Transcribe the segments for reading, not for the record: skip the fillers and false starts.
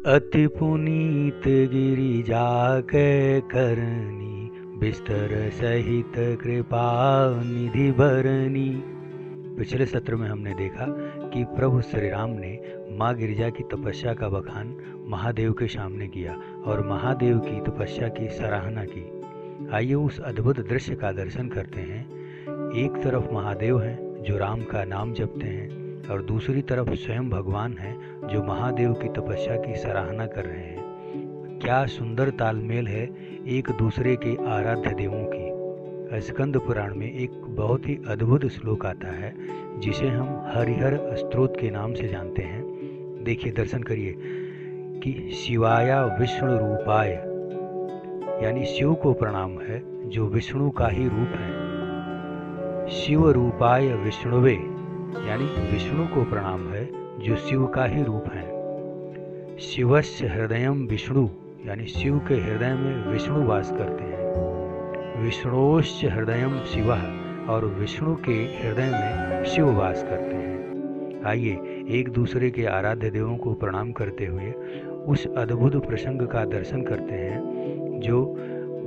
अति पुनीत गिरिजा के करनी, बिस्तर सहित कृपा निधि भरनी। पिछले सत्र में हमने देखा कि प्रभु श्री राम ने माँ गिरिजा की तपस्या का बखान महादेव के सामने किया और महादेव की तपस्या की सराहना की। आइए उस अद्भुत दृश्य का दर्शन करते हैं। एक तरफ महादेव हैं जो राम का नाम जपते हैं और दूसरी तरफ स्वयं भगवान हैं जो महादेव की तपस्या की सराहना कर रहे हैं। क्या सुंदर तालमेल है एक दूसरे के आराध्य देवों की। स्कंद पुराण में एक बहुत ही अद्भुत श्लोक आता है जिसे हम हरिहर स्तोत्र के नाम से जानते हैं। देखिए, दर्शन करिए कि शिवाया विष्णु रूपाय, यानी शिव को प्रणाम है जो विष्णु का ही रूप है। शिव रूपाय विष्णुवे, यानी विष्णु को प्रणाम है जो शिव का ही रूप है। शिवस्य हृदयम विष्णु, यानी शिव के हृदय में विष्णु वास करते हैं। विष्णोश्च हृदयम शिवः, और विष्णु के हृदय में शिव वास करते हैं। आइए एक दूसरे के आराध्य देवों को प्रणाम करते हुए उस अद्भुत प्रसंग का दर्शन करते हैं जो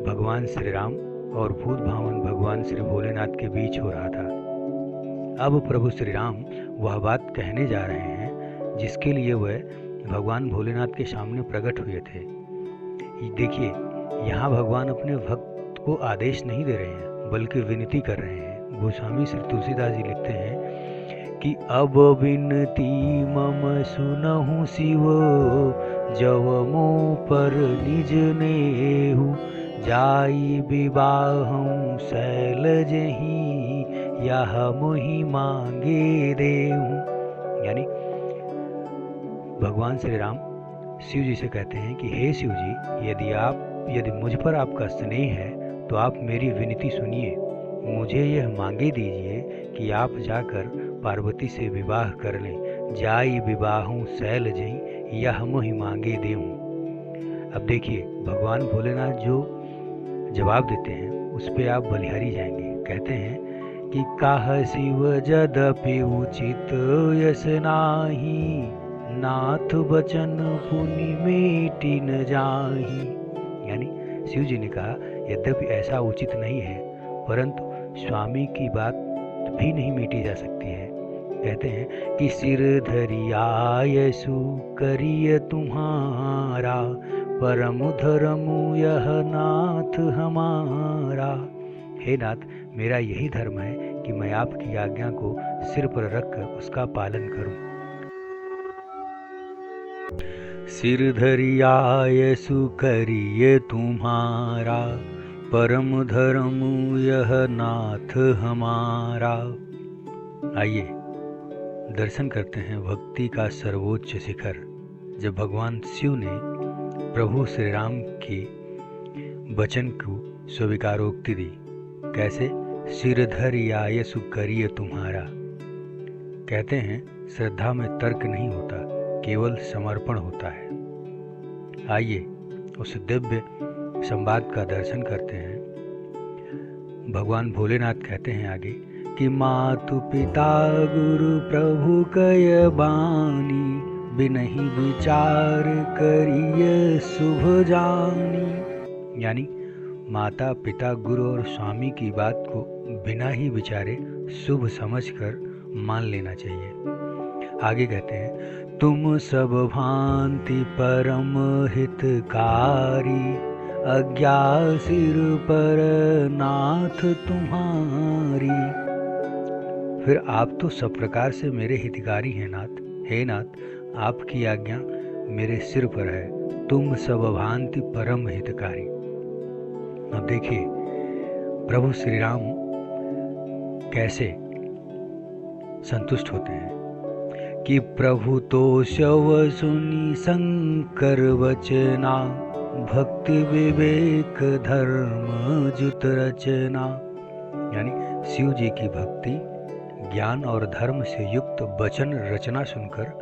भगवान श्री राम और भूत भावन भगवान श्री भोलेनाथ के बीच हो रहा था। अब प्रभु श्री राम वह बात कहने जा रहे हैं जिसके लिए वह भगवान भोलेनाथ के सामने प्रकट हुए थे। देखिए, यहाँ भगवान अपने भक्त को आदेश नहीं दे रहे हैं बल्कि विनती कर रहे हैं। गोस्वामी श्री तुलसीदास जी लिखते हैं कि अब विनती मम सुनहु शिव, जव मो पर निज नेहु, जाई विवाहं शैल जही, यह मोहि मांगे देहु। यानी भगवान श्री राम शिव जी से कहते हैं कि हे शिव जी, यदि मुझ पर आपका स्नेह है तो आप मेरी विनती सुनिए। मुझे यह मांगे दीजिए कि आप जाकर पार्वती से विवाह कर लें। जाई विवाहूं शैल जई, यह मोहि मांगे देहूं। अब देखिए, भगवान भोलेनाथ जो जवाब देते हैं उस पे आप बलिहारी जाएंगे। कहते हैं कि काह शिव जदपि उचित यस नाही, नाथ बचन पुनि मेटी न जाही। यानी शिव जी ने कहा, यद्यपि ऐसा उचित नहीं है परंतु स्वामी की बात भी नहीं मीटी जा सकती है। कहते हैं कि सिर धरियायसु करिय तुम्हारा, परम धर्मु यह नाथ हमारा। हे नाथ, मेरा यही धर्म है कि मैं आपकी आज्ञा को सिर पर रखकर उसका पालन करूं। सिर धरियायसु करिय तुम्हारा, परम धर्मु यह नाथ हमारा। आइए दर्शन करते हैं भक्ति का सर्वोच्च शिखर, जब भगवान शिव ने प्रभु श्री राम के वचन को स्वीकारोक्ति दी। कैसे? सिर धरियायसु करिय तुम्हारा। कहते हैं श्रद्धा में तर्क नहीं होता, केवल समर्पण होता है। आइए उस दिव्य संवाद का दर्शन करते हैं। भगवान भोलेनाथ कहते हैं आगे कि मातु पिता गुरु प्रभु कय बानी, बिनहि विचार करिय शुभ जानी। यानी माता पिता गुरु और स्वामी की बात को बिना ही विचारे शुभ समझकर मान लेना चाहिए। आगे कहते हैं, तुम सब भांति परम हितकारी, अज्ञा सिर पर नाथ तुम्हारी। फिर आप तो सब प्रकार से मेरे हितकारी हैं नाथ। हे नाथ, आपकी आज्ञा मेरे सिर पर है। तुम सब भांति परम हितकारी। अब देखिए प्रभु श्री राम कैसे संतुष्ट होते हैं कि प्रभु तो शव सुनी शंकर वचना, भक्ति विवेक धर्म जुत रचना। यानी शिव जी की भक्ति, ज्ञान और धर्म से युक्त वचन रचना सुनकर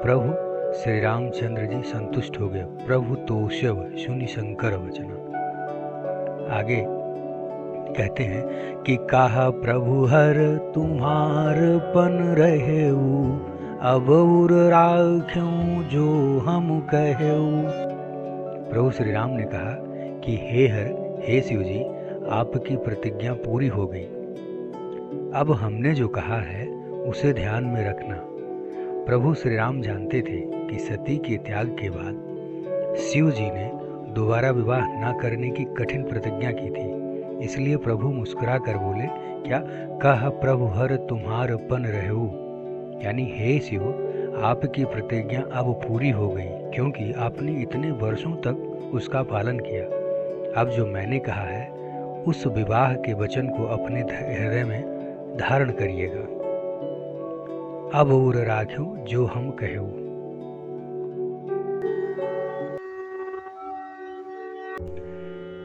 प्रभु श्री रामचंद्र जी संतुष्ट हो गए। प्रभु तो शव सुनी शंकर वचना। आगे कहते हैं कि कहा प्रभु हर तुम्हार पन रहेऊ, अब उर राख्यों जो हम कहेऊ। प्रभु श्री राम ने कहा कि हे हर, हे शिव जी, आपकी प्रतिज्ञा पूरी हो गई। अब हमने जो कहा है उसे ध्यान में रखना। प्रभु श्री राम जानते थे कि सती के त्याग के बाद शिव जी ने दोबारा विवाह न करने की कठिन प्रतिज्ञा की थी। इसलिए प्रभु मुस्कुरा कर बोले, क्या कह प्रभु हर तुम्हार पन रहू, यानी हे शिव, आपकी प्रतिज्ञा अब पूरी हो गई, क्योंकि आपने इतने वर्षों तक उसका पालन किया। अब जो मैंने कहा है उस विवाह के वचन को अपने हृदय में धारण करिएगा। अब उर राख्यो जो हम कहेऊ।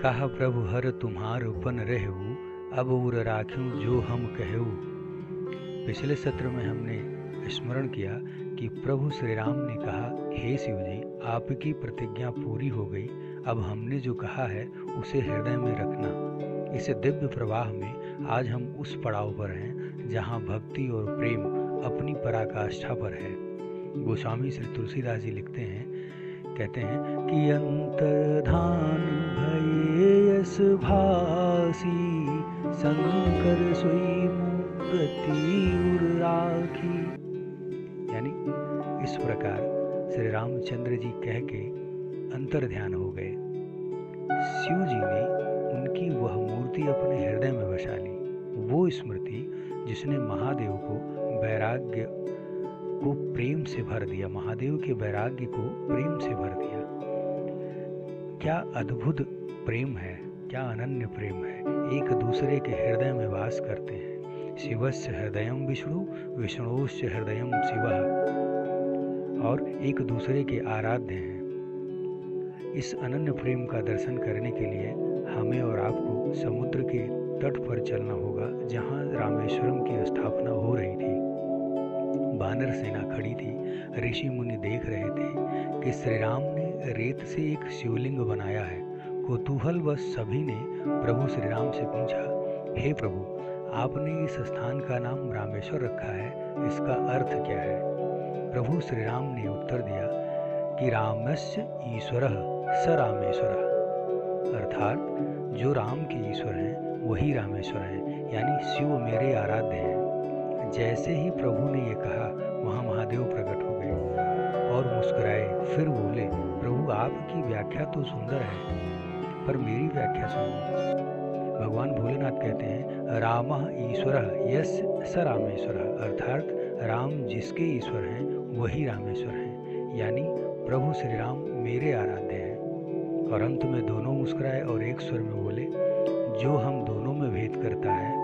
कहा प्रभु हर तुम्हार पन रहेऊ, अब उर राख्यो जो हम कहेऊ। पिछले सत्र में हमने स्मरण किया कि प्रभु श्री राम ने कहा, हे शिव जी, आपकी प्रतिज्ञा पूरी हो गई। अब हमने जो कहा है उसे हृदय में रखना। इस दिव्य प्रवाह में आज हम उस पड़ाव पर हैं जहाँ भक्ति और प्रेम अपनी पराकाष्ठा पर है। गोस्वामी श्री तुलसीदास जी लिखते हैं, कहते हैं कि अंतर्धान भये यस भासी, शंकर सोई मूर्ति उर राखी। यानी इस प्रकार श्री रामचंद्र जी कह के अंतर ध्यान हो गए। शिव जी ने उनकी वह मूर्ति अपने हृदय में बसा ली, वो स्मृति जिसने महादेव को वैराग्य को प्रेम से भर दिया, महादेव के वैराग्य को प्रेम से भर दिया। क्या अद्भुत प्रेम है, क्या अनन्य प्रेम है। एक दूसरे के हृदय में वास करते हैं। शिवस्य हृदयम विष्णु, विष्णुश्च हृदयम शिवः, और एक दूसरे के आराध्य हैं। इस अनन्य प्रेम का दर्शन करने के लिए हमें और आपको समुद्र के तट पर चलना होगा, जहाँ रामेश्वरम की स्थापना हो रही थी। वानर सेना खड़ी थी, ऋषि मुनि देख रहे थे कि श्री राम ने रेत से एक शिवलिंग बनाया है। कौतूहलवश सभी ने प्रभु श्री राम से पूछा, हे प्रभु, आपने इस स्थान का नाम रामेश्वर रखा है, इसका अर्थ क्या है? प्रभु श्री राम ने उत्तर दिया कि रामस्य ईश्वरः स रामेश्वरः, अर्थात जो राम के ईश्वर हैं वही रामेश्वर हैं, यानी शिव मेरे आराध्य हैं। जैसे ही प्रभु ने ये कहा, वहाँ महादेव प्रकट हो गए और मुस्कुराए। फिर बोले, प्रभु आपकी व्याख्या तो सुंदर है, पर मेरी व्याख्या सुनो। भगवान भोलेनाथ कहते हैं, रामः ईश्वरः यस् स रामेश्वरः, अर्थात राम जिसके ईश्वर हैं वही रामेश्वर हैं, यानी प्रभु श्री राम मेरे आराध्य हैं। और अंत में दोनों मुस्कुराए और एक स्वर में बोले, जो हम दोनों में भेद करता है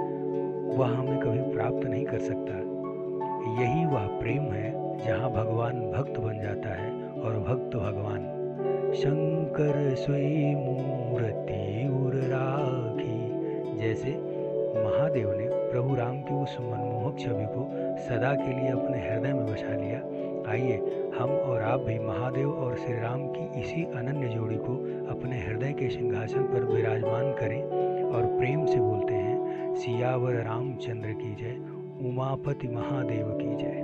वह हमें कभी प्राप्त नहीं कर सकता। यही वह प्रेम है जहाँ भगवान भक्त बन जाता है और भक्त भगवान। शंकर सोई मूर्ति उर राखी, जैसे महादेव ने प्रभु राम की उस मनमोहक छवि को सदा के लिए अपने हृदय में बसा लिया। आइए हम और आप भी महादेव और श्री राम की इसी अनन्य जोड़ी को अपने हृदय के सिंहासन पर विराजमान करें और प्रेम से बोलते हैं, सियावर रामचंद्र की जय, उमापति महादेव की जय।